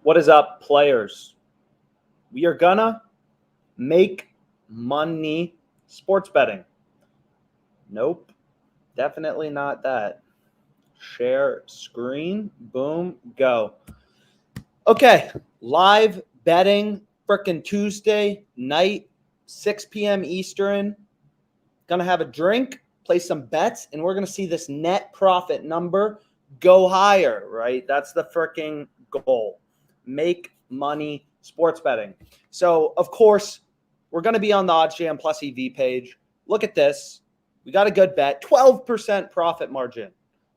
What is up, players? We are gonna make money sports betting. Nope, definitely not that. Share screen, boom, go. Okay, live betting, frickin' Tuesday night, 6 p.m. Eastern. Gonna have a drink, play some bets, and we're gonna see this net profit number go higher, right? That's the fricking goal. Make money sports betting. So, of course, we're gonna be on the OddsJam Plus EV page. Look at this. We got a good bet, 12% profit margin.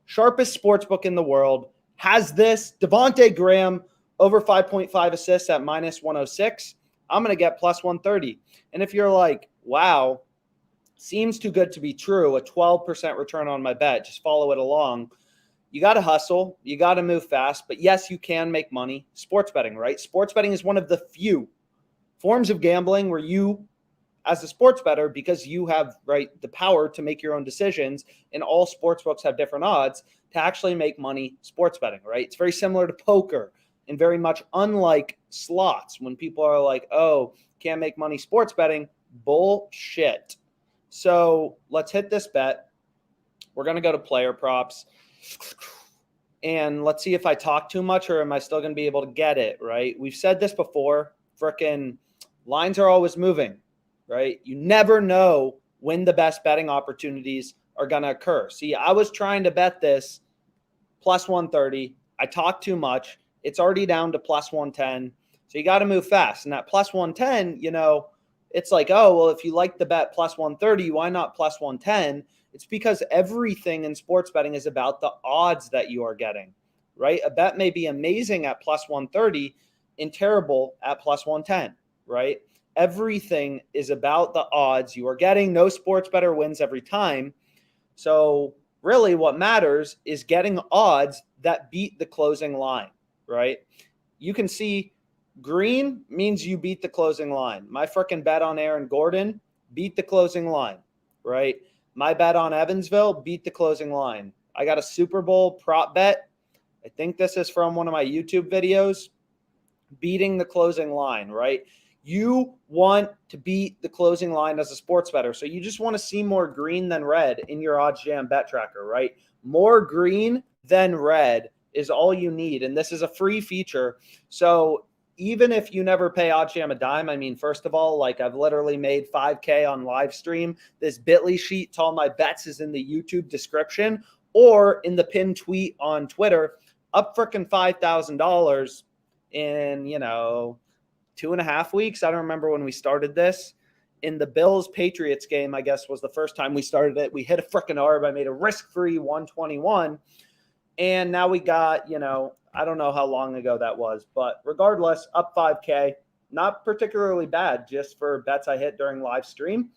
Sharpest sports book in the world has this. Devontae Graham over 5.5 assists at minus 106. I'm going to get plus 130. And if you're like, wow, seems too good to be true, a 12% return on my bet, just follow it along. You got to hustle. You got to move fast. But yes, you can make money. Sports betting, right? Sports betting is one of the few forms of gambling where you, as a sports bettor, because you have the power to make your own decisions, and all sports books have different odds to actually make money sports betting, right? It's very similar to poker and very much unlike slots. When people are like, oh, can't make money sports betting, bullshit. So let's hit this bet. We're going to go to player props. And let's see if I talk too much or am I still going to be able to get it, right? We've said this before. Frickin' lines are always moving. Right? You never know when the best betting opportunities are going to occur. See, I was trying to bet this plus 130. I talked too much. It's already down to plus 110. So you got to move fast. And that plus 110, it's like, oh, well, if you like the bet plus 130, why not plus 110? It's because everything in sports betting is about the odds that you are getting, right? A bet may be amazing at plus 130 and terrible at plus 110, right? Everything is about the odds you are getting. No sports bettor wins every time. So really what matters is getting odds that beat the closing line, right? You can see green means you beat the closing line. My freaking bet on Aaron Gordon beat the closing line, right? My bet on Evansville beat the closing line. I got a Super Bowl prop bet. I think this is from one of my YouTube videos, beating the closing line, right? You want to beat the closing line as a sports bettor. So you just want to see more green than red in your OddsJam bet tracker, right? More green than red is all you need. And this is a free feature. So even if you never pay OddsJam a dime, I mean, first of all, I've literally made 5K on live stream. This Bitly sheet to all my bets is in the YouTube description or in the pinned tweet on Twitter. Up frickin' $5,000 in, 2.5 weeks. I don't remember when we started this. In the Bills-Patriots game, I guess, was the first time we started it. We hit a freaking ARB. I made a risk-free 121. And now we got, I don't know how long ago that was. But regardless, up 5K. Not particularly bad, just for bets I hit during live stream.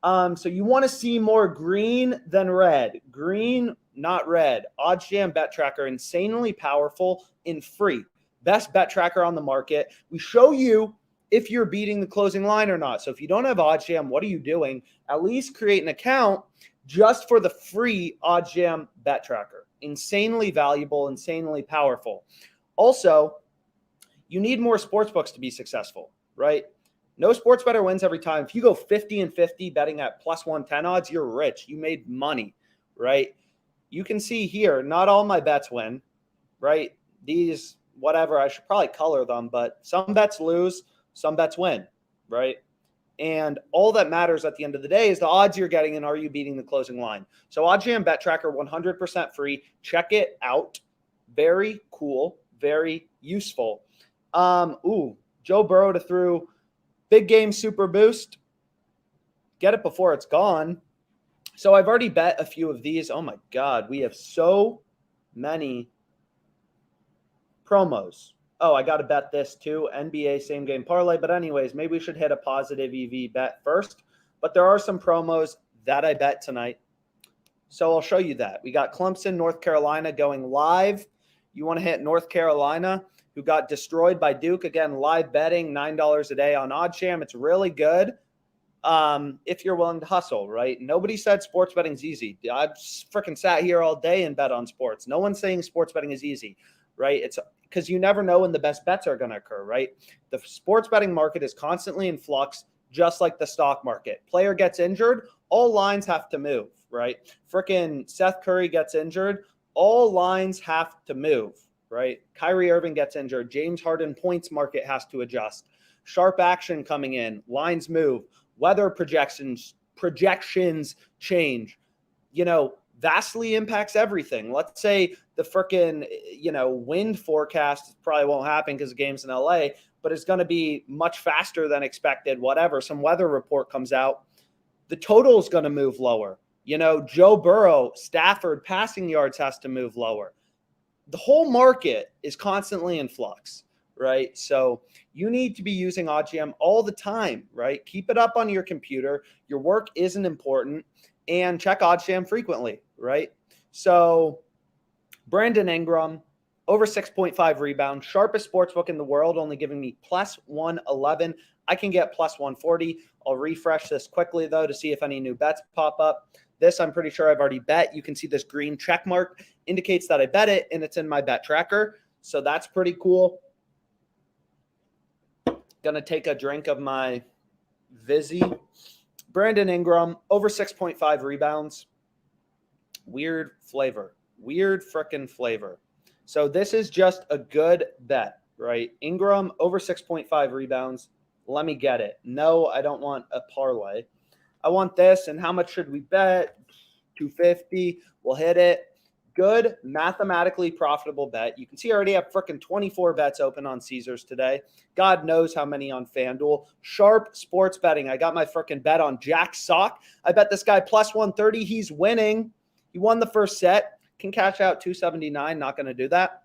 So you want to see more green than red. Green, not red. OddsJam bet tracker, insanely powerful and free. Best bet tracker on the market. We show you if you're beating the closing line or not. So if you don't have OddsJam, what are you doing? At least create an account just for the free OddsJam bet tracker. Insanely valuable, insanely powerful. Also, you need more sports books to be successful, right? No sports bettor wins every time. If you go 50-50 betting at plus 110 odds, you're rich. You made money, right? You can see here, not all my bets win, right? These, whatever, I should probably color them, but some bets lose, some bets win, right? And all that matters at the end of the day is the odds you're getting and are you beating the closing line. So OddsJam Bet Tracker, 100% free. Check it out. Very cool, very useful. Joe Burrow to throw big game super boost. Get it before it's gone. So I've already bet a few of these. Oh my God, we have so many promos. Oh, I got to bet this too. NBA same game parlay. But anyways, maybe we should hit a positive EV bet first. But there are some promos that I bet tonight. So I'll show you that. We got Clemson, North Carolina going live. You want to hit North Carolina, who got destroyed by Duke. Again, live betting, $9 a day on OddsJam. It's really good if you're willing to hustle, right? Nobody said sports betting's easy. I've freaking sat here all day and bet on sports. No one's saying sports betting is easy. right? It's because you never know when the best bets are going to occur, right? The sports betting market is constantly in flux, just like the stock market. Player gets injured, all lines have to move, right? Frickin' Seth Curry gets injured, all lines have to move, right? Kyrie Irving gets injured, James Harden points market has to adjust. Sharp action coming in, lines move, weather projections change, vastly impacts everything. Let's say the frickin', wind forecast probably won't happen because the game's in LA, but it's going to be much faster than expected, whatever. Some weather report comes out, the total is going to move lower. Joe Burrow, Stafford passing yards has to move lower. The whole market is constantly in flux, right? So you need to be using OddsJam all the time, right? Keep it up on your computer. Your work isn't important, and check OddsJam frequently, right? So Brandon Ingram, over 6.5 rebounds, sharpest sportsbook in the world, only giving me plus 111. I can get plus 140. I'll refresh this quickly, though, to see if any new bets pop up. This, I'm pretty sure I've already bet. You can see this green check mark indicates that I bet it, and it's in my bet tracker. So that's pretty cool. Going to take a drink of my Vizzy. Brandon Ingram, over 6.5 rebounds. Weird flavor. Weird frickin' flavor. So this is just a good bet, right? Ingram, over 6.5 rebounds. Let me get it. No, I don't want a parlay. I want this. And how much should we bet? 250. We'll hit it. Good, mathematically profitable bet. You can see I already have frickin' 24 bets open on Caesars today. God knows how many on FanDuel. Sharp sports betting. I got my frickin' bet on Jack Sock. I bet this guy plus 130. He's winning. He won the first set. Can cash out 279. Not going to do that.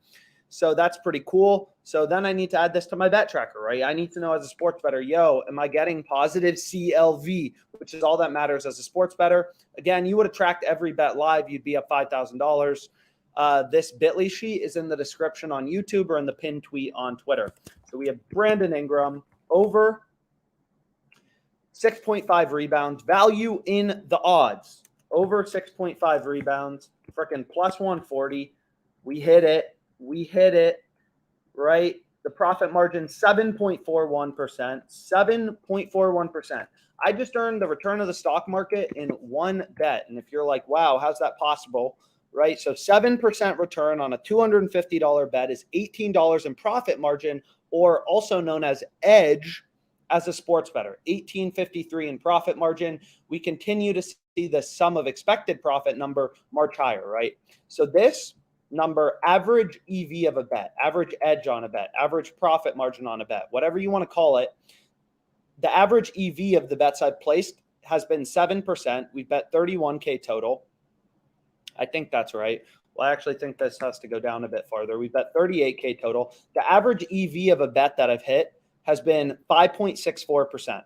So that's pretty cool. So then I need to add this to my bet tracker, right? I need to know as a sports bettor, am I getting positive CLV, which is all that matters as a sports bettor. Again, you would have tracked every bet live. You'd be up $5,000. This Bitly sheet is in the description on YouTube or in the pinned tweet on Twitter. So we have Brandon Ingram over 6.5 rebounds, value in the odds, over 6.5 rebounds, freaking plus 140. We hit it, right? The profit margin, 7.41%, 7.41%. I just earned the return of the stock market in one bet. And if you're like, wow, how's that possible? Right? So 7% return on a $250 bet is $18 in profit margin, or also known as edge as a sports bettor. $18.53 in profit margin. We continue to see the sum of expected profit number march higher, right? So this number, average EV of a bet, average edge on a bet, average profit margin on a bet, whatever you want to call it, the average EV of the bets I've placed has been 7%. We've bet 31K total. I think that's right. Well, I actually think this has to go down a bit farther. We've bet 38K total. The average EV of a bet that I've hit has been 5.64%,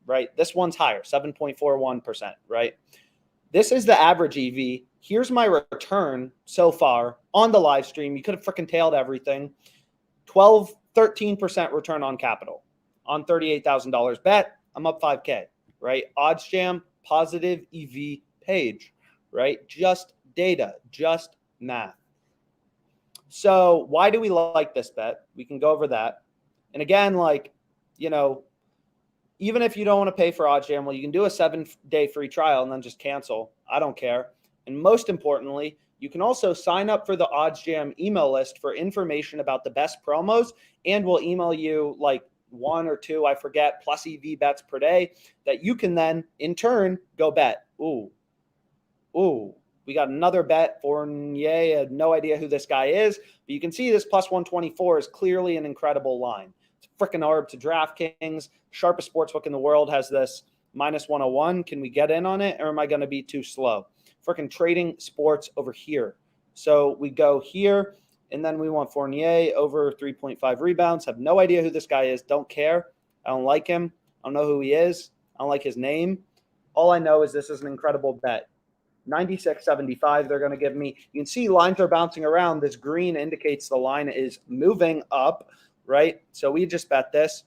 right? This one's higher, 7.41%, right? This is the average EV. Here's my return so far on the live stream. You could have freaking tailed everything. 13% return on capital on $38,000 bet. I'm up 5K, right? OddsJam, positive EV page, right? Just data, just math. So why do we like this bet? We can go over that. And again, even if you don't want to pay for OddsJam, well, you can do a 7-day free trial and then just cancel. I don't care. And most importantly, you can also sign up for the OddsJam email list for information about the best promos, and we'll email you like 1 or 2, I forget, plus EV bets per day that you can then in turn go bet. Ooh, we got another bet. Fournier, I had no idea who this guy is, but you can see this plus 124 is clearly an incredible line. It's freaking ARB to DraftKings. Sharpest sportsbook in the world has this minus 101. Can we get in on it, or am I going to be too slow? Freaking trading sports over here. So we go here, and then we want Fournier over 3.5 rebounds. Have no idea who this guy is. Don't care. I don't like him. I don't know who he is. I don't like his name. All I know is this is an incredible bet. 96.75 they're going to give me. You can see lines are bouncing around. This green indicates the line is moving up, right? So we just bet this.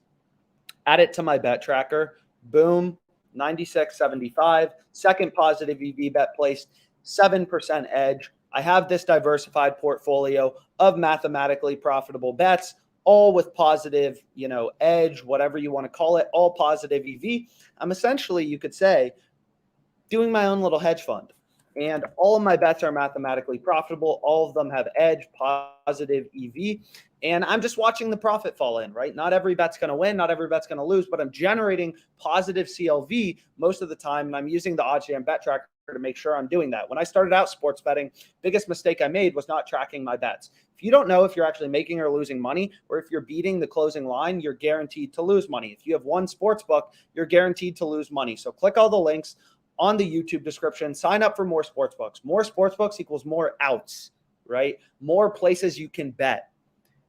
Add it to my bet tracker. Boom, 96.75. Second positive EV bet placed, 7% edge. I have this diversified portfolio of mathematically profitable bets, all with positive, edge, whatever you want to call it, all positive EV. I'm essentially, you could say, doing my own little hedge fund. And all of my bets are mathematically profitable. All of them have edge, positive EV. And I'm just watching the profit fall in, right? Not every bet's going to win. Not every bet's going to lose, but I'm generating positive CLV most of the time. And I'm using the OddsJam bet tracker to make sure I'm doing that. When I started out sports betting, biggest mistake I made was not tracking my bets. If you don't know if you're actually making or losing money, or if you're beating the closing line, you're guaranteed to lose money. If you have one sports book, you're guaranteed to lose money. So click all the links on the YouTube description, sign up for more sports books. More sports books equals more outs, right? More places you can bet.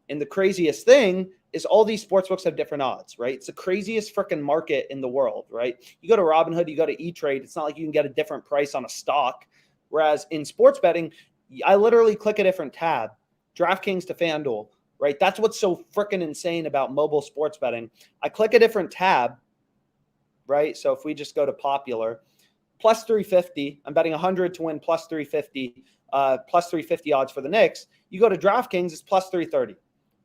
And the craziest thing is all these sports books have different odds, right? It's the craziest freaking market in the world, right? You go to Robinhood, you go to E-Trade. It's not like you can get a different price on a stock. Whereas in sports betting, I literally click a different tab, DraftKings to FanDuel, right? That's what's so freaking insane about mobile sports betting. I click a different tab, right? So if we just go to popular, plus 350, I'm betting 100 to win plus 350, plus 350 odds for the Knicks. You go to DraftKings, it's plus 330.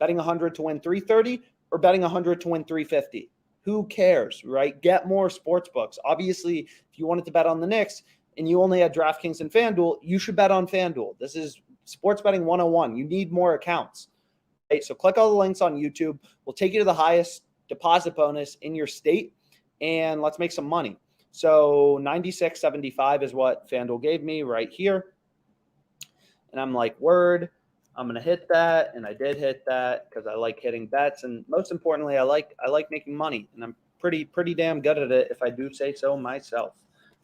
Betting 100 to win 330 or betting 100 to win 350. Who cares, right? Get more sports books. Obviously, if you wanted to bet on the Knicks and you only had DraftKings and FanDuel, you should bet on FanDuel. This is sports betting 101. You need more accounts. Right? So click all the links on YouTube. We'll take you to the highest deposit bonus in your state, and let's make some money. So 96.75 is what FanDuel gave me right here. And I'm like, word, I'm going to hit that. And I did hit that because I like hitting bets. And most importantly, I like making money. And I'm pretty damn good at it if I do say so myself.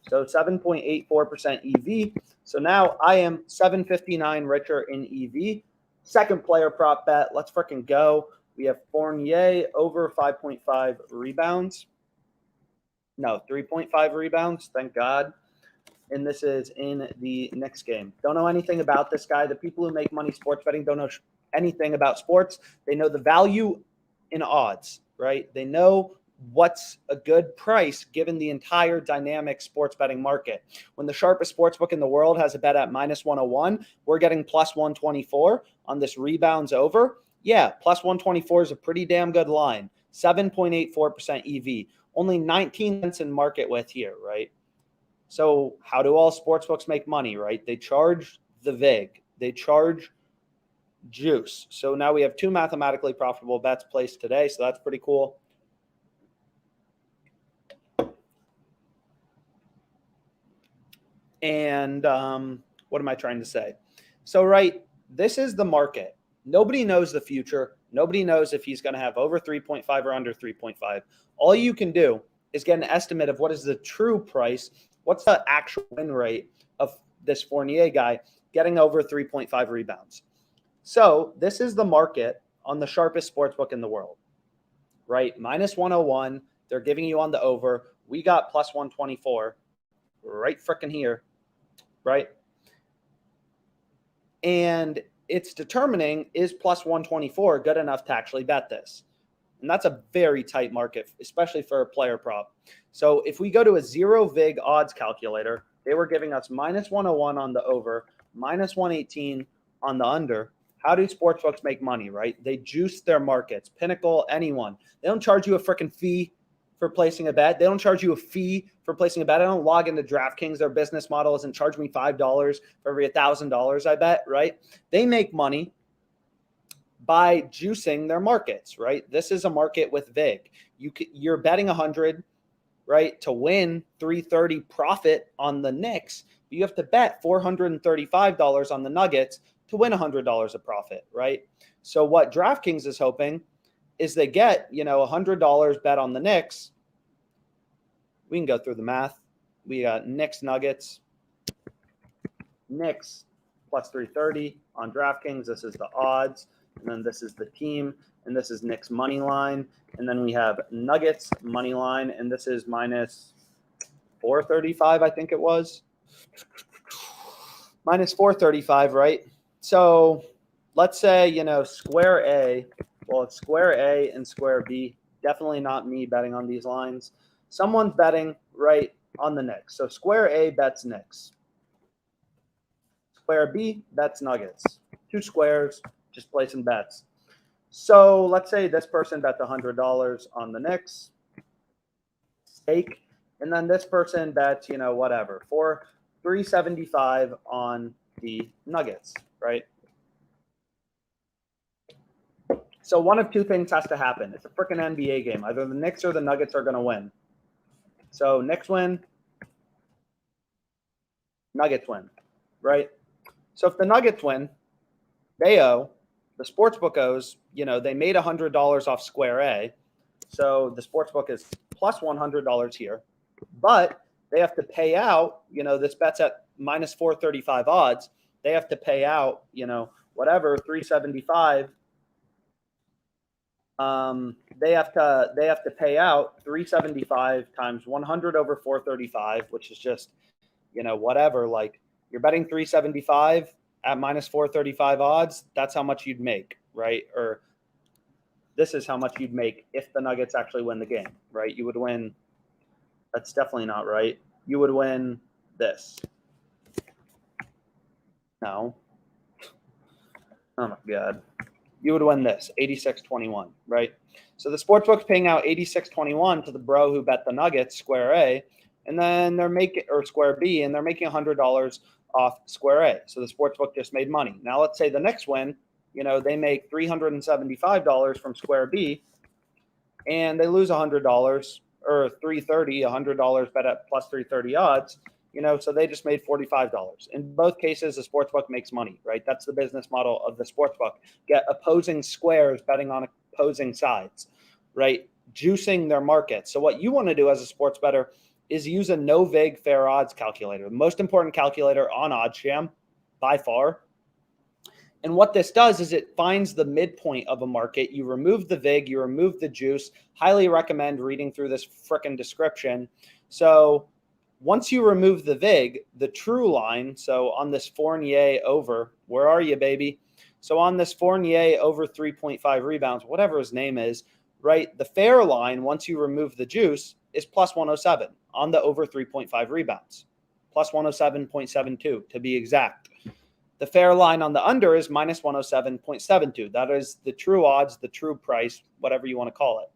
So 7.84% EV. So now I am 759 richer in EV. Second player prop bet. Let's freaking go. We have Fournier over 5.5 rebounds. No, 3.5 rebounds. Thank God. And this is in the next game. Don't know anything about this guy. The people who make money sports betting don't know anything about sports. They know the value in odds, right? They know what's a good price given the entire dynamic sports betting market. When the sharpest sports book in the world has a bet at minus 101, we're getting plus 124 on this rebounds over. Yeah, plus 124 is a pretty damn good line. 7.84% EV. Only 19 cents in market with here, right? So how do all sportsbooks make money, right? They charge the VIG. They charge juice. So now we have two mathematically profitable bets placed today, so that's pretty cool. And what am I trying to say? So, right, this is the market. Nobody knows the future. Nobody knows if he's going to have over 3.5 or under 3.5. All you can do is get an estimate of what is the true price. What's the actual win rate of this Fournier guy getting over 3.5 rebounds? So this is the market on the sharpest sportsbook in the world, right? Minus 101. They're giving you on the over. We got plus 124 right freaking here, right? And it's determining, is plus 124 good enough to actually bet this? And that's a very tight market, especially for a player prop. So if we go to a zero VIG odds calculator, they were giving us minus 101 on the over, minus 118 on the under. How do sportsbooks make money, right? They juice their markets. Pinnacle, anyone. They don't charge you a freaking fee for placing a bet. They don't charge you a fee for placing a bet. I don't log into DraftKings. Their business model isn't charge me $5 for every $1,000 I bet, right? They make money by juicing their markets, right? This is a market with VIG. You're betting 100, right, to win 330 profit on the Knicks. You have to bet $435 on the Nuggets to win $100 of profit, right? So what DraftKings is hoping is they get, $100 bet on the Knicks. We can go through the math. We got Knicks Nuggets. Knicks plus 330 on DraftKings. This is the odds. And then this is the team. And this is Knicks money line. And then we have Nuggets money line. And this is minus 435, I think it was. Minus 435, right? So let's say, square A. Well, it's square A and square B. Definitely not me betting on these lines. Someone's betting right on the Knicks. So square A bets Knicks. Square B bets Nuggets. 2 squares, just placing bets. So let's say this person bet $100 on the Knicks, stake, and then this person bets, whatever, for $375 on the Nuggets, right? So one of two things has to happen. It's a freaking NBA game. Either the Knicks or the Nuggets are going to win. So Knicks win, Nuggets win, right? So if the Nuggets win, they owe, the sportsbook owes, they made $100 off Square A. So the sportsbook is plus $100 here. But they have to pay out, this bet's at minus 435 odds. They have to pay out, whatever, 375. They have to pay out 375 times 100 over 435, which is just, whatever. Like, you're betting 375 at minus 435 odds. That's how much you'd make, right? Or this is how much you'd make if the Nuggets actually win the game, right? You would win. That's definitely not right. You would win this. No. Oh my God. You would win this, 86.21, right? So the sportsbook's paying out 86.21 to the bro who bet the Nuggets, Square A, and then they're making, or Square B, and they're making $100 off Square A. So the sportsbook just made money. Now let's say the Knicks win, they make $375 from Square B, and they lose $100 or $330, $100 bet at plus 330 odds. So they just made $45. In both cases, the sportsbook makes money, right? That's the business model of the sportsbook. Get opposing squares betting on opposing sides, right? Juicing their market. So what you want to do as a sports bettor is use a no vig fair odds calculator, the most important calculator on OddsJam by far. And what this does is it finds the midpoint of a market. You remove the vig, you remove the juice. Highly recommend reading through this frickin' description. So once you remove the vig, the true line, so on this Fournier over, where are you, baby? So on this Fournier over 3.5 rebounds, whatever his name is, right? The fair line, once you remove the juice, is plus 107 on the over 3.5 rebounds, plus 107.72 to be exact. The fair line on the under is minus 107.72. That is the true odds, the true price, whatever you want to call it.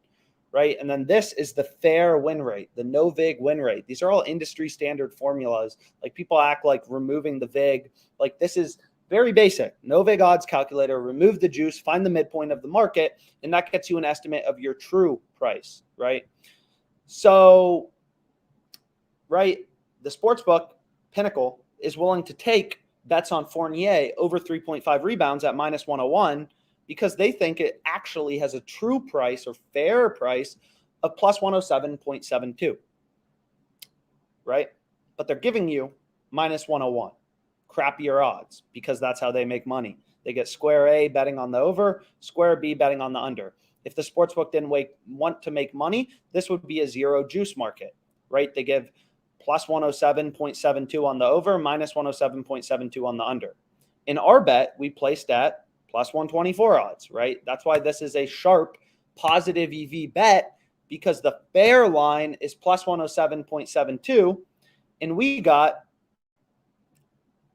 Right. And then this is the fair win rate, the no vig win rate. These are all industry standard formulas. Like, people act like removing the vig. Like, this is very basic. No vig odds calculator, remove the juice, find the midpoint of the market, and that gets you an estimate of your true price. Right. So, right, the sportsbook Pinnacle is willing to take bets on Fournier over 3.5 rebounds at minus 101. Because they think it actually has a true price or fair price of plus 107.72, right? But they're giving you minus 101, crappier odds, because that's how they make money. They get Square A betting on the over, Square B betting on the under. If the sportsbook didn't want to make money, this would be a zero juice market, right? They give plus 107.72 on the over, minus 107.72 on the under. In our bet, we placed at plus 124 odds, right? That's why this is a sharp positive EV bet, because the fair line is plus 107.72, and we got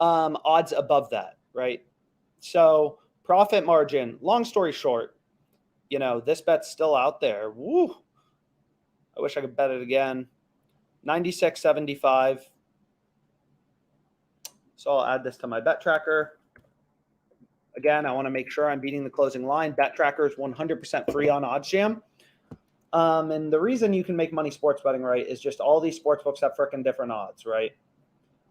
odds above that, right? So profit margin, long story short, this bet's still out there. Woo! I wish I could bet it again. 96.75. So I'll add this to my bet tracker. Again, I want to make sure I'm beating the closing line. Bet tracker is 100% free on OddsJam. And the reason you can make money sports betting, right, is just all these sports books have freaking different odds, right?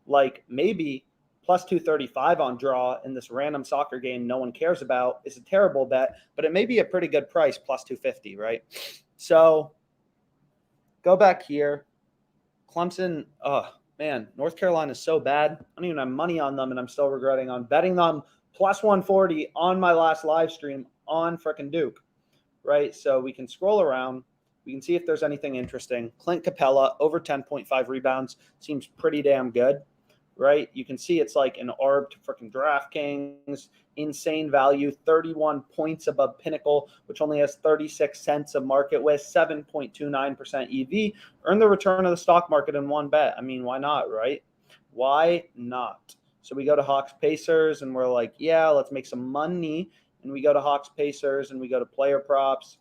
Like, maybe plus 235 on draw in this random soccer game no one cares about is a terrible bet, but it may be a pretty good price, plus 250, right? So go back here. Clemson, oh, man, North Carolina is so bad. I don't even have money on them, and I'm still regretting on betting them plus 140 on my last live stream on frickin' Duke, right? So we can scroll around. We can see if there's anything interesting. Clint Capella, over 10.5 rebounds, seems pretty damn good, right? You can see it's like an ARB to frickin' DraftKings, insane value, 31 points above Pinnacle, which only has 36 cents of market with 7.29% EV. Earn the return of the stock market in one bet. I mean, why not, right? Why not? So we go to Hawks Pacers and we're like, yeah, let's make some money. And we go to Hawks Pacers and we go to player props.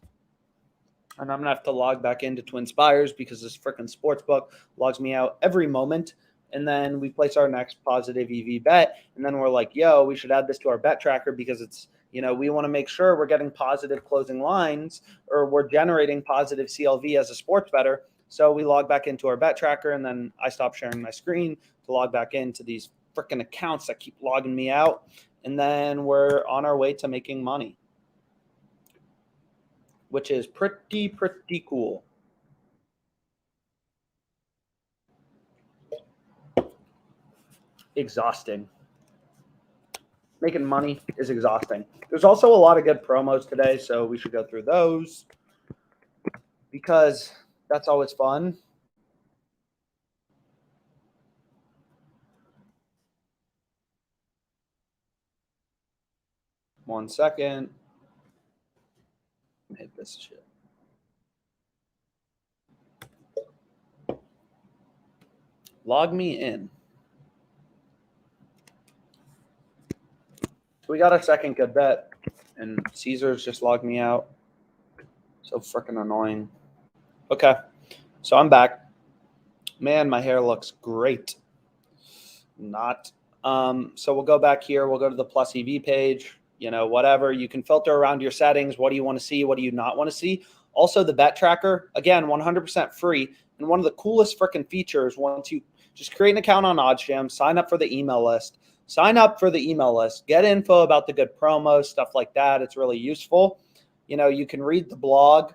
And I'm going to have to log back into Twin Spires because this freaking sports book logs me out every moment. And then we place our next positive EV bet. And then we're like, yo, we should add this to our bet tracker because it's, we want to make sure we're getting positive closing lines or we're generating positive CLV as a sports bettor. So we log back into our bet tracker and then I stop sharing my screen to log back into these freaking accounts that keep logging me out. And then we're on our way to making money, which is pretty cool. Exhausting. Making money is exhausting. There's also a lot of good promos today, so we should go through those because that's always fun. One second. Hit this shit. Log me in. So we got our second good bet, and Caesars just logged me out. So freaking annoying. Okay, so I'm back. Man, my hair looks great. Not. So we'll go back here. We'll go to the plus EV page. Whatever. You can filter around your settings. What do you want to see? What do you not want to see? Also, the bet tracker, again, 100% free. And one of the coolest freaking features, once you just create an account on OddsJam, sign up for the email list. Get info about the good promos, stuff like that. It's really useful. You can read the blog.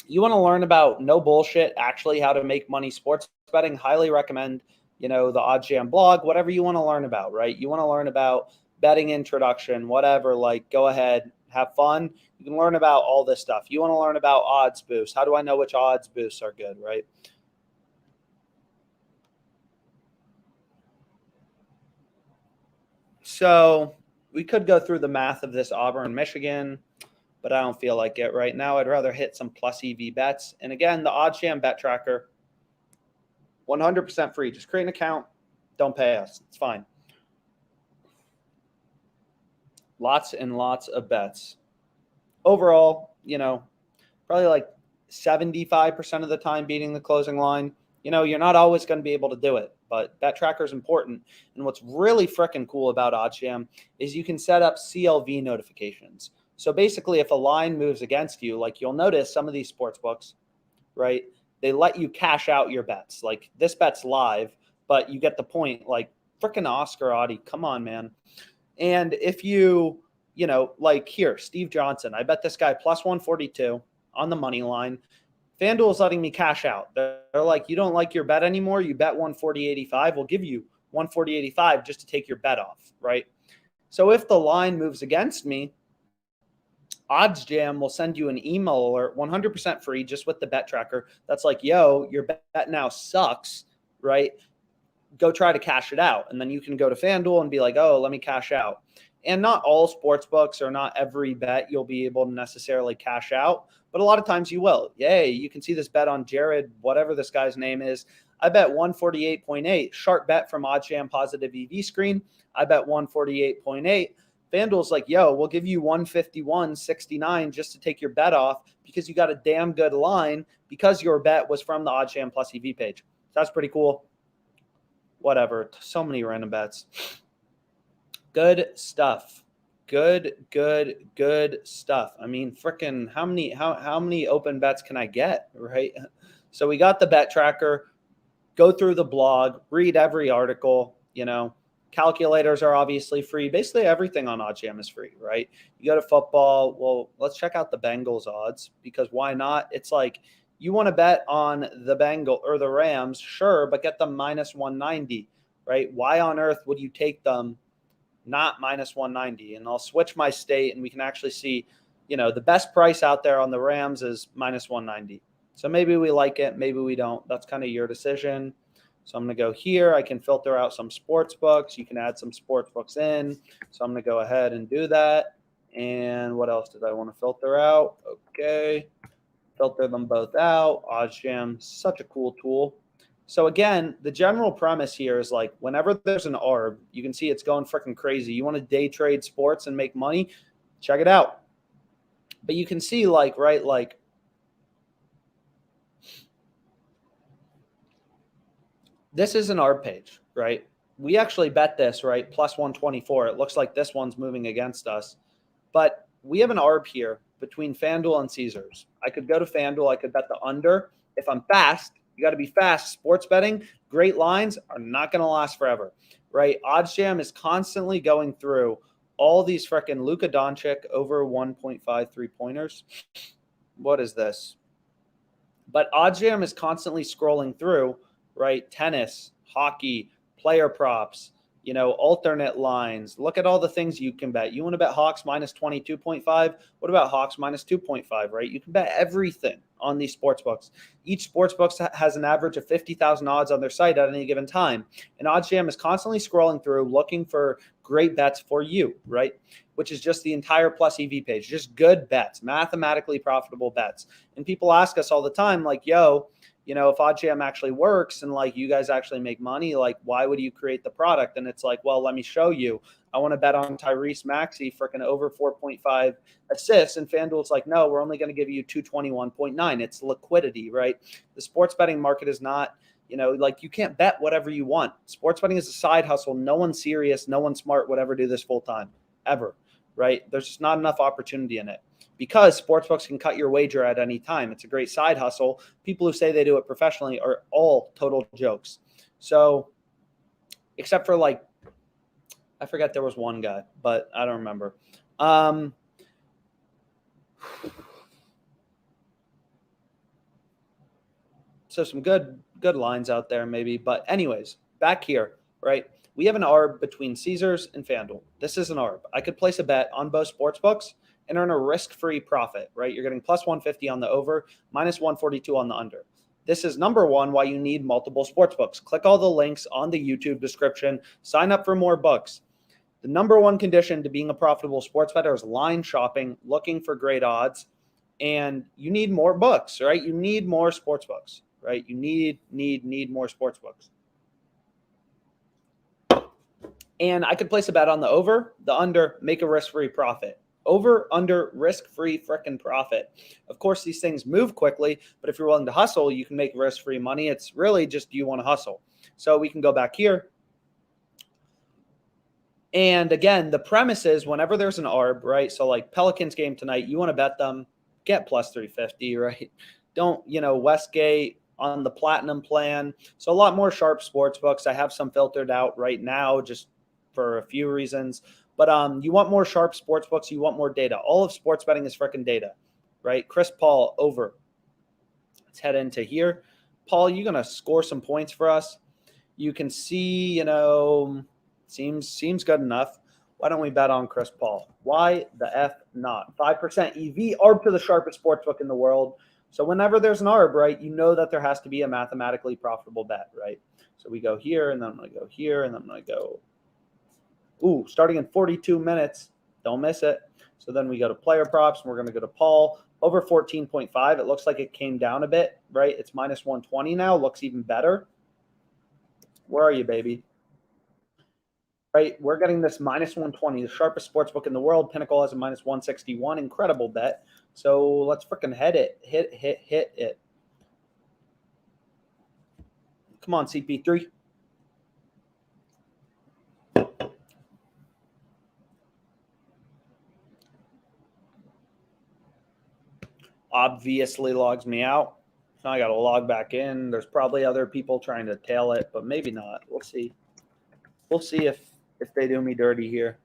You want to learn about no bullshit, actually how to make money sports betting, highly recommend, the OddsJam blog, whatever you want to learn about, right? You want to learn about betting introduction, whatever, like go ahead, have fun. You can learn about all this stuff. You want to learn about odds boosts. How do I know which odds boosts are good, right? So we could go through the math of this Auburn, Michigan, but I don't feel like it right now. I'd rather hit some plus EV bets. And again, the OddsJam bet tracker, 100% free. Just create an account. Don't pay us. It's fine. Lots and lots of bets. Overall, probably like 75% of the time beating the closing line. You're not always going to be able to do it, but bet tracker is important. And what's really freaking cool about OddsJam is you can set up CLV notifications. So basically, if a line moves against you, like you'll notice some of these sports books, right, they let you cash out your bets. Like this bet's live, but you get the point. Like freaking Oscar Audi, come on, man. And if you, like here, Steve Johnson, I bet this guy plus 142 on the money line. FanDuel is letting me cash out. They're like, you don't like your bet anymore. You bet 140.85. We'll give you 140.85 just to take your bet off, right? So if the line moves against me, OddsJam will send you an email alert, 100% free, just with the bet tracker. That's like, yo, your bet now sucks, right? Go try to cash it out. And then you can go to FanDuel and be like, oh, let me cash out. And not all sports books or not every bet you'll be able to necessarily cash out, but a lot of times you will. Yay, you can see this bet on Jared, whatever this guy's name is. I bet 148.8. Sharp bet from OddsJam positive EV screen. I bet 148.8. FanDuel's like, yo, we'll give you 151.69 just to take your bet off because you got a damn good line because your bet was from the OddsJam plus EV page. So that's pretty cool. Whatever. So many random bets. Good stuff. Good stuff. I mean, freaking how many open bets can I get, right? So we got the bet tracker. Go through the blog, read every article, Calculators are obviously free. Basically everything on OddsJam is free, right? You go to football, well, let's check out the Bengals odds because why not? It's like you want to bet on the Bengals or the Rams, sure, but get them minus 190, right? Why on earth would you take them not minus 190? And I'll switch my state and we can actually see, the best price out there on the Rams is minus 190. So maybe we like it, maybe we don't. That's kind of your decision. So I'm going to go here. I can filter out some sports books. You can add some sports books in. So I'm going to go ahead and do that. And what else did I want to filter out? Okay. Filter them both out. OddsJam, such a cool tool. So again, the general premise here is like whenever there's an ARB, you can see it's going freaking crazy. You want to day trade sports and make money? Check it out. But you can see like, right, like this is an ARB page, right? We actually bet this, right? Plus 124. It looks like this one's moving against us. But we have an ARB here between FanDuel and Caesars. I could go to FanDuel. I could bet the under. If I'm fast, you got to be fast. Sports betting, great lines are not going to last forever, right? OddsJam is constantly going through all these freaking Luka Doncic over 1.5 3-pointers. What is this? But OddsJam is constantly scrolling through, right? Tennis, hockey, player props, alternate lines. Look at all the things you can bet. You want to bet Hawks minus 22.5? What about Hawks minus 2.5, right? You can bet everything on these sports books. Each sports book has an average of 50,000 odds on their site at any given time. And OddsJam is constantly scrolling through looking for great bets for you, right? Which is just the entire plus EV page, just good bets, mathematically profitable bets. And people ask us all the time, like, yo, if OddsJam actually works and like you guys actually make money, like why would you create the product? And it's like, well, let me show you. I want to bet on Tyrese Maxey freaking over 4.5 assists. And FanDuel's like, no, we're only going to give you 221.9. It's liquidity, right? The sports betting market is not, like you can't bet whatever you want. Sports betting is a side hustle. No one serious, no one smart would ever do this full time, ever, right? There's just not enough opportunity in it. Because sportsbooks can cut your wager at any time. It's a great side hustle. People who say they do it professionally are all total jokes. So, except for like, I forget there was one guy, but I don't remember. So some good lines out there maybe. But anyways, back here, right? We have an ARB between Caesars and FanDuel. This is an ARB. I could place a bet on both sportsbooks and earn a risk-free profit, right? You're getting plus 150 on the over, minus 142 on the under. This is number one why you need multiple sports books. Click all the links on the YouTube description. Sign up for more books. The number one condition to being a profitable sports bettor is line shopping, looking for great odds, and you need more books, right? You need more sports books, right? You need more sports books. And I could place a bet on the over, the under, make a risk-free profit. Over, under, risk-free frickin' profit. Of course, these things move quickly, but if you're willing to hustle, you can make risk-free money. It's really just, do you want to hustle? So we can go back here. And again, the premise is whenever there's an ARB, right? So like Pelicans game tonight, you want to bet them, get plus 350, right? Don't, Westgate on the platinum plan. So a lot more sharp sports books. I have some filtered out right now just for a few reasons. But you want more sharp sports books. You want more data. All of sports betting is freaking data, right? Chris Paul over. Let's head into here. Paul, you going to score some points for us? You can see, seems good enough. Why don't we bet on Chris Paul? Why the F not? 5% EV, ARB to the sharpest sports book in the world. So whenever there's an ARB, right, you know that there has to be a mathematically profitable bet, right? So we go here, and then I'm going to go here, and then I'm going to go starting in 42 minutes. Don't miss it. So then we go to player props, and we're going to go to Paul. Over 14.5. It looks like it came down a bit, right? It's minus 120 now. Looks even better. Where are you, baby? Right? We're getting this minus 120, the sharpest sports book in the world. Pinnacle has a minus 161. Incredible bet. So let's freaking hit it. Hit it. Come on, CP3. Obviously logs me out. Now I got to log back in. There's probably other people trying to tail it, but maybe not. We'll see. We'll see if they do me dirty here.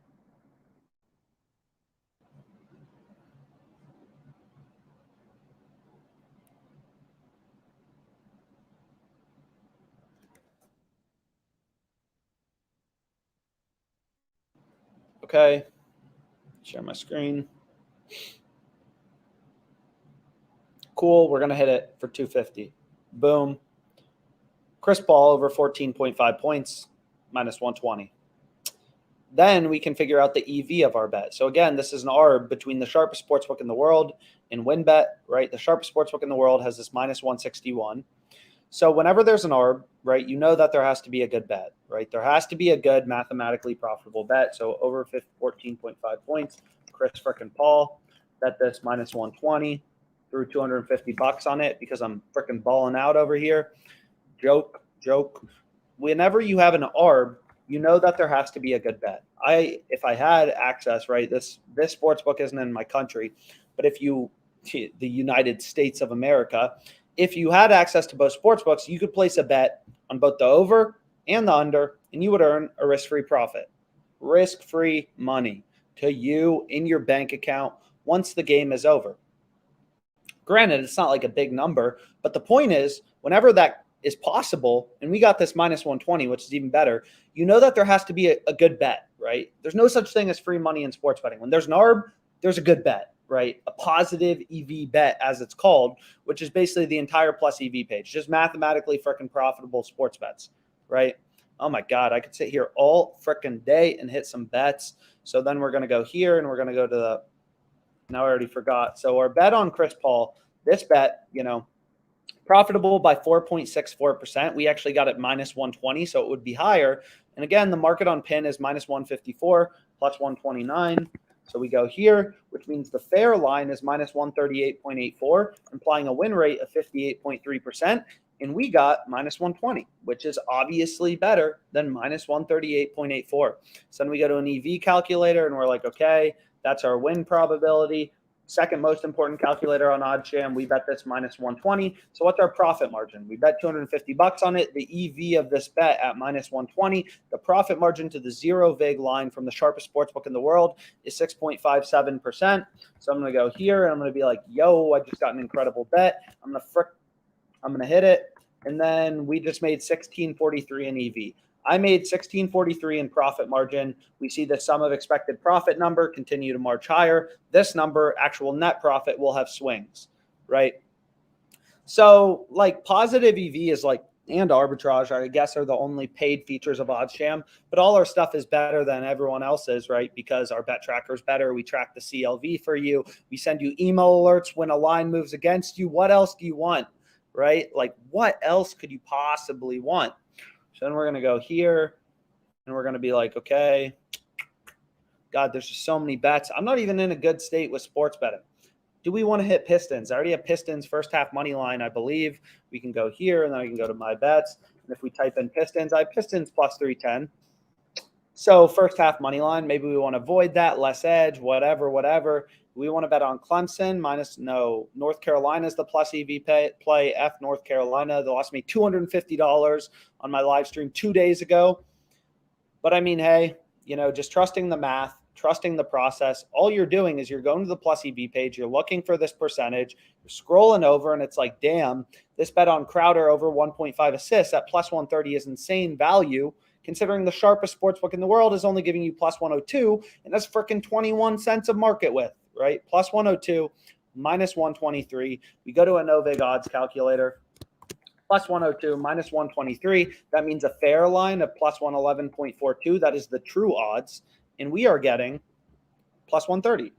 Okay. Share my screen. Cool. We're going to hit it for 250. Boom. Chris Paul over 14.5 points, minus 120. Then we can figure out the EV of our bet. So again, this is an ARB between the sharpest sportsbook in the world and WinBet, right? The sharpest sportsbook in the world has this minus 161. So whenever there's an ARB, right, you know that there has to be a good bet, right? There has to be a good mathematically profitable bet. So over 14.5 points, Chris frickin' Paul, bet this minus 120, threw $250 on it because I'm frickin' balling out over here. Joke. Whenever you have an ARB, you know that there has to be a good bet. If I had access, right, this sports book isn't in my country, but if you, the United States of America, if you had access to both sports books, you could place a bet on both the over and the under, and you would earn a risk-free profit. Risk-free money to you in your bank account once the game is over. Granted, it's not like a big number, but the point is, whenever that is possible, and we got this minus 120, which is even better, you know that there has to be a good bet, right? There's no such thing as free money in sports betting. When there's an ARB, there's a good bet, right? A positive EV bet, as it's called, which is basically the entire plus EV page, just mathematically freaking profitable sports bets, right? Oh my God, I could sit here all freaking day and hit some bets. So then we're going to go here and we're going to go to the, now I already forgot. So our bet on Chris Paul, this bet, profitable by 4.64%. We actually got it minus 120, so it would be higher. And again, the market on pin is minus 154, plus 129. So we go here, which means the fair line is minus 138.84, implying a win rate of 58.3%. And we got minus 120, which is obviously better than minus 138.84. So then we go to an EV calculator and we're like, okay, that's our win probability. Second most important calculator on OddsJam, we bet this minus 120. So what's our profit margin? We bet $250 on it. The EV of this bet at minus 120. The profit margin to the zero vig line from the sharpest sportsbook in the world is 6.57%. So I'm going to go here and I'm going to be like, yo, I just got an incredible bet. I'm going to hit it. And then we just made 1643 in EV. I made 1643 in profit margin. We see the sum of expected profit number continue to march higher. This number, actual net profit, will have swings, right? So like positive EV is like, and arbitrage, I guess, are the only paid features of OddsJam, but all our stuff is better than everyone else's, right? Because our bet tracker is better. We track the CLV for you. We send you email alerts when a line moves against you. What else do you want, right? Like what else could you possibly want? So then we're going to go here and we're going to be like, okay, God, there's just so many bets. I'm not even in a good state with sports betting. Do we want to hit Pistons? I already have Pistons first half money line, I believe. We can go here and then I can go to my bets. And if we type in Pistons, I have Pistons plus 310. So first half money line, maybe we want to avoid that, less edge, whatever. We want to bet on Clemson North Carolina is the plus EV play. F North Carolina. They lost me $250 on my live stream 2 days ago. But I mean, hey, just trusting the math, trusting the process. All you're doing is you're going to the plus EV page. You're looking for this percentage. You're scrolling over and it's like, damn, this bet on Crowder over 1.5 assists at plus 130 is insane value, considering the sharpest sportsbook in the world is only giving you plus 102, and that's freaking 21 cents of market width, right? Plus 102, minus 123. We go to a no-vig odds calculator. Plus 102, minus 123. That means a fair line of plus 111.42. That is the true odds. And we are getting plus 130.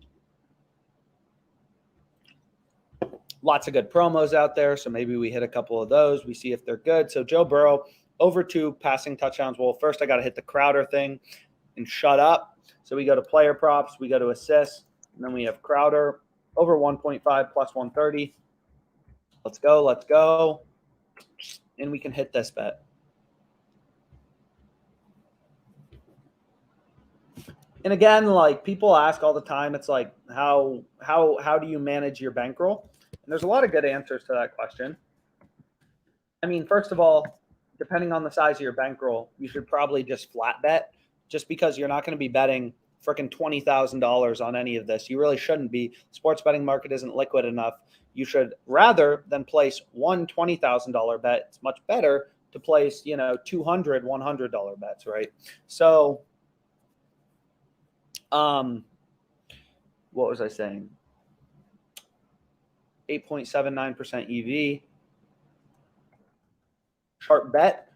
Lots of good promos out there. So maybe we hit a couple of those. We see if they're good. So Joe Burrow, over 2 passing touchdowns. Well, first I got to hit the Crowder thing and shut up. So we go to player props. We go to assists. And then we have Crowder over 1.5 plus 130. Let's go. And we can hit this bet. And again, like people ask all the time, it's like, how do you manage your bankroll? And there's a lot of good answers to that question. I mean, first of all, depending on the size of your bankroll, you should probably just flat bet, just because you're not going to be betting freaking $20,000 on any of this. You really shouldn't be. Sports betting market isn't liquid enough. You should, rather than place one $20,000 bet, it's much better to place, $200, $100 bets, right? So, what was I saying? 8.79% EV. Sharp bet.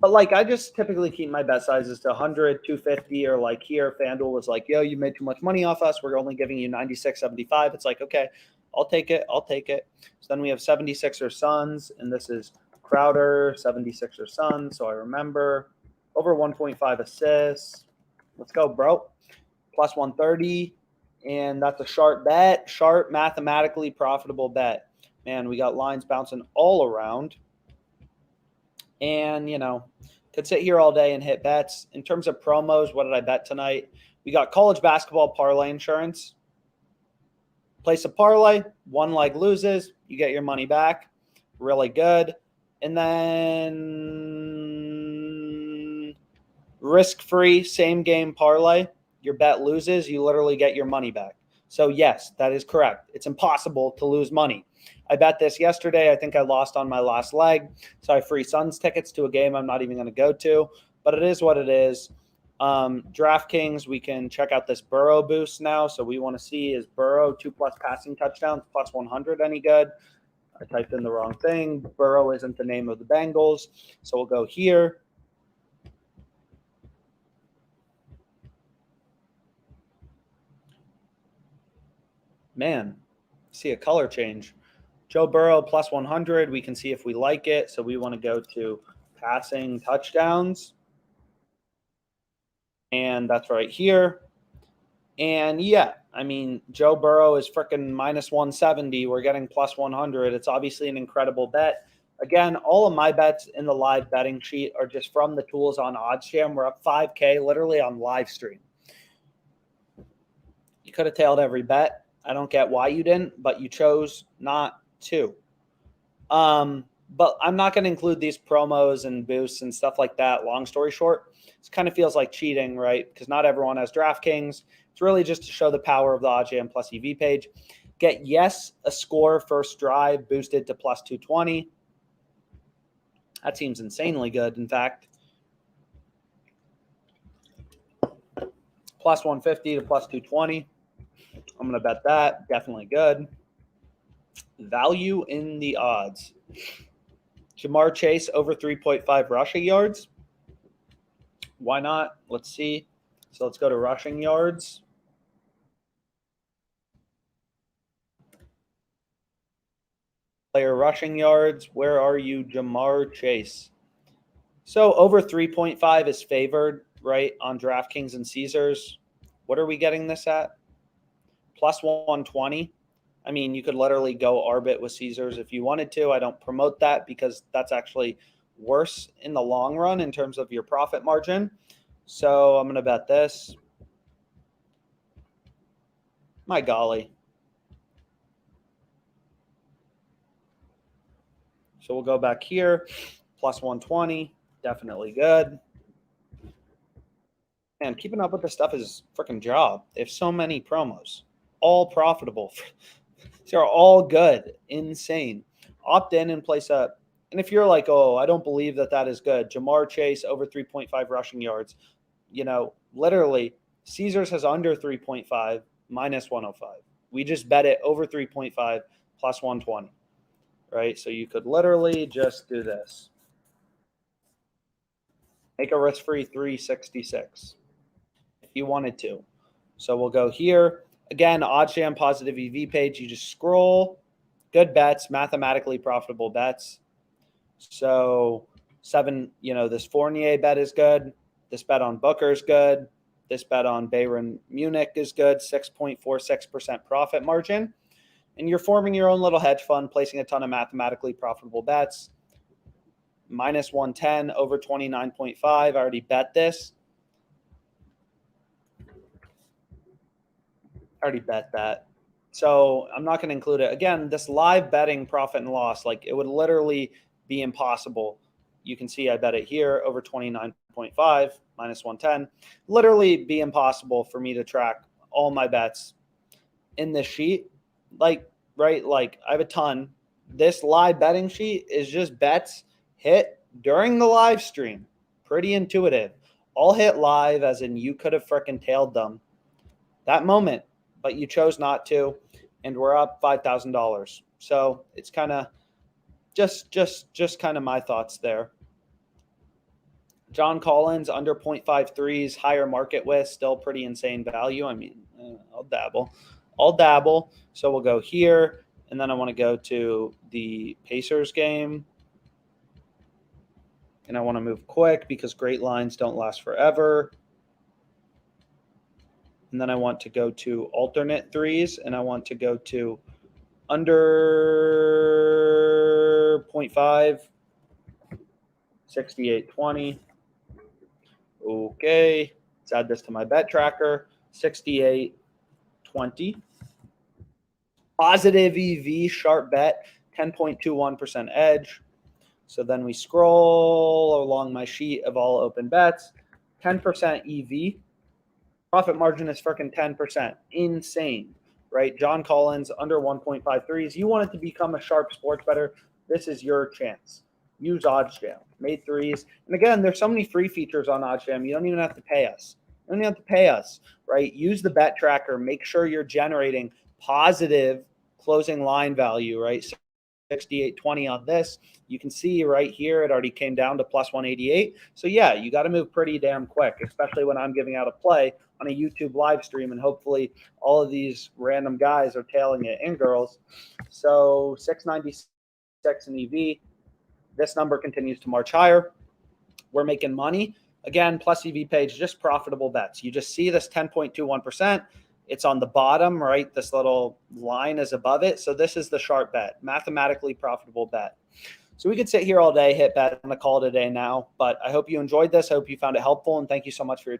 But like I just typically keep my bet sizes to 100, 250, or like here, FanDuel was like, yo, you made too much money off us. We're only giving you 96.75. It's like, okay, I'll take it. So then we have 76ers Suns, and this is Crowder, 76ers Suns. So I remember over 1.5 assists. Let's go, bro. Plus 130. And that's a sharp bet. Sharp, mathematically profitable bet. Man, we got lines bouncing all around. And, could sit here all day and hit bets. In terms of promos, what did I bet tonight? We got college basketball parlay insurance. Place a parlay, one leg loses, you get your money back. Really good. And then risk-free same game parlay. Your bet loses, you literally get your money back. So yes, that is correct. It's impossible to lose money. I bet this yesterday. I think I lost on my last leg. So I have free Suns tickets to a game I'm not even going to go to. But it is what it is. DraftKings, we can check out this Burrow boost now. So we want to see, is Burrow 2+ passing touchdowns plus 100 any good? I typed in the wrong thing. Burrow isn't the name of the Bengals. So we'll go here. Man, see a color change. Joe Burrow plus 100. We can see if we like it. So we want to go to passing touchdowns. And that's right here. And yeah, I mean, Joe Burrow is freaking minus 170. We're getting plus 100. It's obviously an incredible bet. Again, all of my bets in the live betting sheet are just from the tools on OddsJam. We're up 5K literally on live stream. You could have tailed every bet. I don't get why you didn't, but you chose not to. But I'm not going to include these promos and boosts and stuff like that. Long story short, it kind of feels like cheating, right? Because not everyone has DraftKings. It's really just to show the power of the OddsJam plus EV page. Get yes, a score first drive boosted to plus 220. That seems insanely good, in fact. Plus 150 to plus 220. I'm going to bet that. Definitely good. Value in the odds. Jamar Chase over 3.5 rushing yards. Why not? Let's see. So let's go to rushing yards. Player rushing yards. Where are you, Jamar Chase? So over 3.5 is favored, right, on DraftKings and Caesars. What are we getting this at? Plus 120. I mean, you could literally go Arbit with Caesars if you wanted to. I don't promote that because that's actually worse in the long run in terms of your profit margin. So I'm going to bet this. My golly. So we'll go back here. Plus 120. Definitely good. Man, keeping up with this stuff is a freaking job. They have so many promos. All profitable. These are all good. Insane. Opt in and place a. And if you're like, oh, I don't believe that is good. Jamar Chase over 3.5 rushing yards. Literally, Caesars has under 3.5 minus 105. We just bet it over 3.5 plus 120. Right? So you could literally just do this. Make a risk-free 366 if you wanted to. So we'll go here. Again, OddsJam positive EV page. You just scroll. Good bets, mathematically profitable bets. So 7, this Fournier bet is good. This bet on Booker is good. This bet on Bayern Munich is good. 6.46% profit margin. And you're forming your own little hedge fund, placing a ton of mathematically profitable bets. Minus 110 over 29.5. I already bet this. I already bet that. So I'm not going to include it. Again, this live betting profit and loss, like it would literally be impossible. You can see I bet it here over 29.5 minus 110. Literally be impossible for me to track all my bets in this sheet. Like, right? Like I have a ton. This live betting sheet is just bets hit during the live stream. Pretty intuitive. All hit live, as in you could have freaking tailed them that moment, but you chose not to, and we're up $5,000. So it's kind of just kind of my thoughts there. John Collins under 0.53s, higher market with, still pretty insane value. I mean, I'll dabble. I'll dabble. So we'll go here, and then I want to go to the Pacers game. And I want to move quick because great lines don't last forever. And then I want to go to alternate threes, and I want to go to under 0.5, 68.20. Okay, let's add this to my bet tracker, 68.20. Positive EV, sharp bet, 10.21% edge. So then we scroll along my sheet of all open bets, 10% EV. Profit margin is freaking 10%. Insane, right? John Collins, under 1.53s. You want it to become a sharp sports bettor, this is your chance. Use OddsJam. Made threes. And again, there's so many free features on OddsJam. You don't even have to pay us. You don't even have to pay us, right? Use the bet tracker. Make sure you're generating positive closing line value, right? 68.20 on this. You can see right here, it already came down to plus 188. So yeah, you got to move pretty damn quick, especially when I'm giving out a play on a YouTube live stream, and hopefully all of these random guys are tailing it, and girls. So 696 in EV. This number continues to march higher. We're making money. Again, plus EV page, just profitable bets. You just see this 10.21%. It's on the bottom, right? This little line is above it. So this is the sharp bet, mathematically profitable bet. So we could sit here all day, hit bet. I'm going to call it a day now. But I hope you enjoyed this. I hope you found it helpful. And thank you so much for your